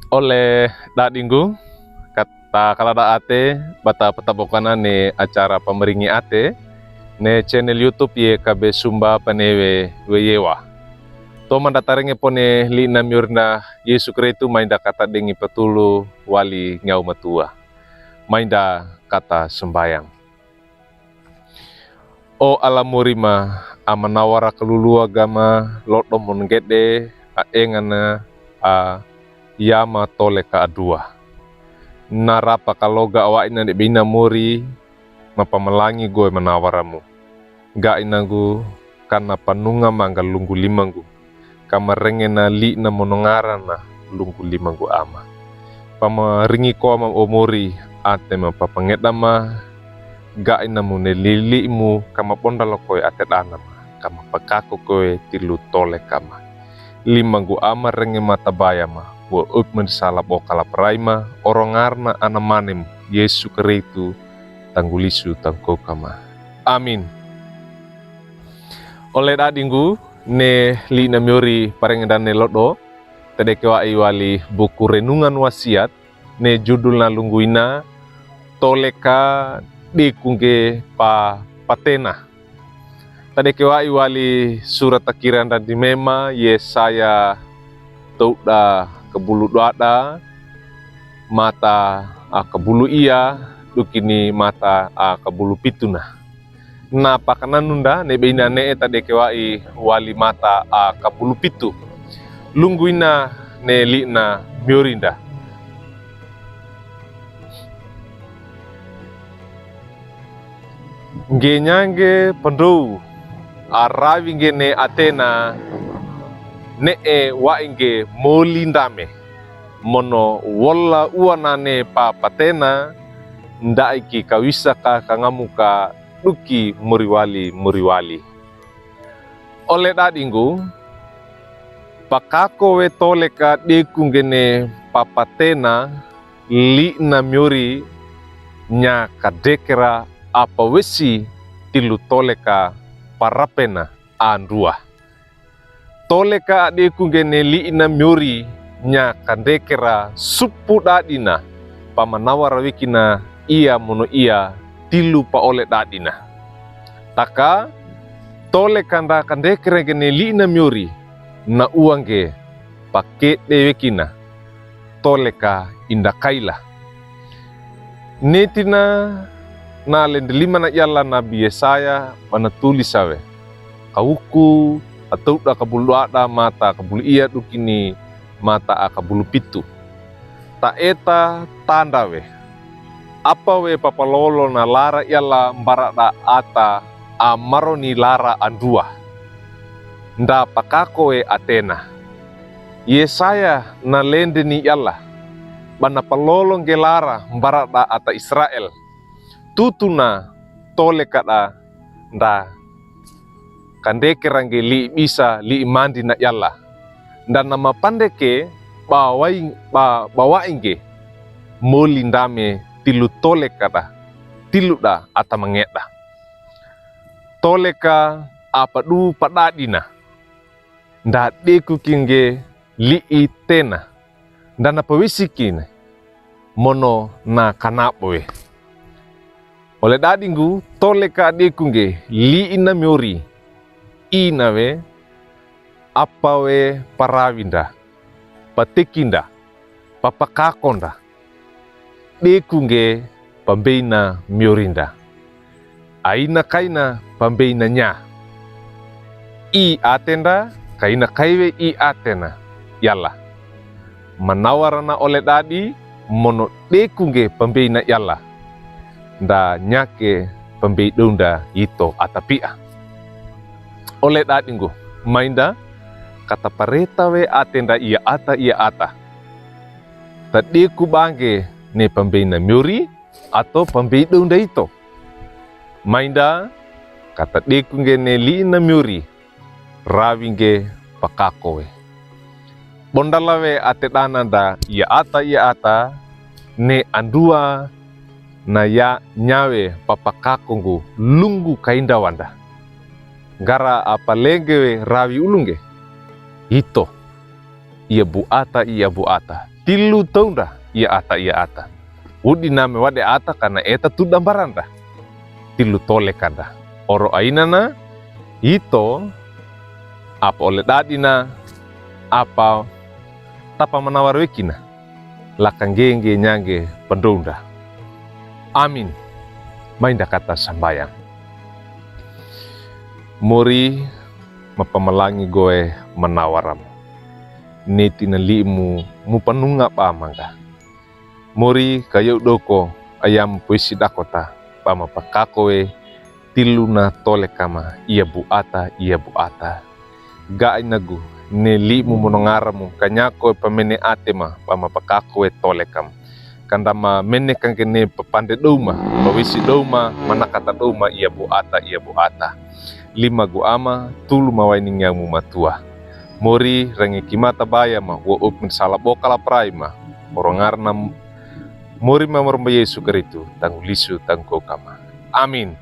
Oleh dadinggu kata kalada ate bata petabokana ne acara pemeringi ate ne channel YouTube ye kabe sumba panewe weyewa. To mandatarenge pone li na miurna Yesu Kristu mainda kata dengi petulu wali ngau matua. Mainda kata sembayang. O alamurima amanawara kelulu agama lodo mon gede engana yama tole ka adua. Narapa kaloga awak ina de bina muri mapamelangi goe manawaramu. Ga inagu karena panunga mangga lunggu limangu. Kamarengena li na monongarana lunggu limangu ama. Pamaringi ko ama omori ate mapapangedama ga inamu ne lilimu kama pondalo koe ate danama. Kama pakako koe tilu tole kama. Limangu ama renge mata bayama. Wa ukmen salap o kalapraima orongarna anamanem Yesu Kristu tanggulisu tangkokama. Amin. Oleh dadinggu ne li na miori parengedan ne lodo tedekewa iwali buku renungan wasiat ne judulna lungguina toleka dikungge patena. Tedekewa iwali surat takiran dan dimema Yesaya touda kebulu doada mata kebulu iya dukini mata kebulu pituna. Na pakananunda nebeina ne tadekewai wali mata kebulu pitu. Lungguina ne lina miorinda. Ngenyange pendou arawi ne Atena ne wainge molindame mono wala uanane patena ndaiki kawisaka kangamuka duki muriwali. Oleh dadinggu pakako we toleka dekungene papatena li na miori nya kadekera apa wesi tilu toleka parapena andua. Toleka dekungene li na miori nya kadekera supu dadina pamanawara wikina ia mono ia tilu pa oleh dadina. Taka tole kanda kandekere gene li na miori na uangge paket dewekina toleka indakaila. Netina na lendelima na yalla Nabi Yesaya mana tulisawe kauku atau da kabulu ada mata kabulu iya dukini mata kabulu pitu. Ta eta tandawe apa we papalolo na lara yalla mbarada ata amaroni lara andua. Nda pakako we Atena. Yesaya na lendeni yalla bana palolo ngelara mbarada ata Israel. Tutuna tole kada nda kandekerange li bisa li imandi na yalla. Nda nama pandeke bawainge molindame tilu tole kada tilu da ata mangeda. Toleka apa du padadina nda deku kinge li itena ndana pawisikine mono na kanapoe. Oleh dadinggu toleka dekunge li ina miori inawe apawe parawinda patekinda papakakonda dekunge pambeina miorinda aina kaina pambeina nya i atenda kaina kaiwe i atena yalla manawarana oleh dadi mono dekunge pambeina yalla nda nyake pambeidunda ito atapia. Oleh dadinggu mainda kata pareta we atenda ia ata tadeku bange ne pambeina miori atau pambeidunda ito. Mainda kata dekunge ne liina miori rawinge pakakowe. Bondalawe ate dananda ia ata ne andua na ya nyawe papakakongu lungu kainda wanda. Gara apalenge rawi ulunge. Ito ia bu ata tilu taunda ia ata. Udi name wade ata karena eta tudang baranda. Tilu tole kada. Oro ainana ito apa oleh dadina apa tapa menawar wekina lakang genge nyange pendonda. Amin. Mainda kata sambayang. Mori mapamelangi goe menawaram. Neti na limu mu panunga pa mangga. Mori kayo doko ayam puisi dakota pama pakakoe tilu na tole kama ia bu ata. Ga inagu ne limu monongaramu kanyako pamene atema pama pakakoe tole kam. Kandama mene kangkene papande doma pawisi doma manakata doma ia bu ata. Lima gu ama tulu mawaining yang matua. Mori rangi kimata baya ma wa upin salaboka la praima morongarna mori mamorma Yesu keritu tangulisu tangko kama. Amin.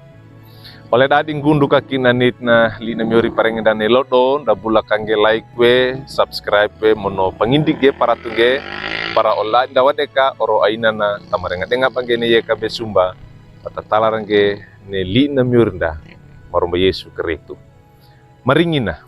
Oleh dading gundu kaki nanit na lina miori pareng dan elodo da bula kangge like we subscribe we mono pangindik ge para tungge para online dawadeka oro ainana tamarenga denga panggene ye kabe sumba patatala range ne lina miornda maromba Yesu keritu. Maringina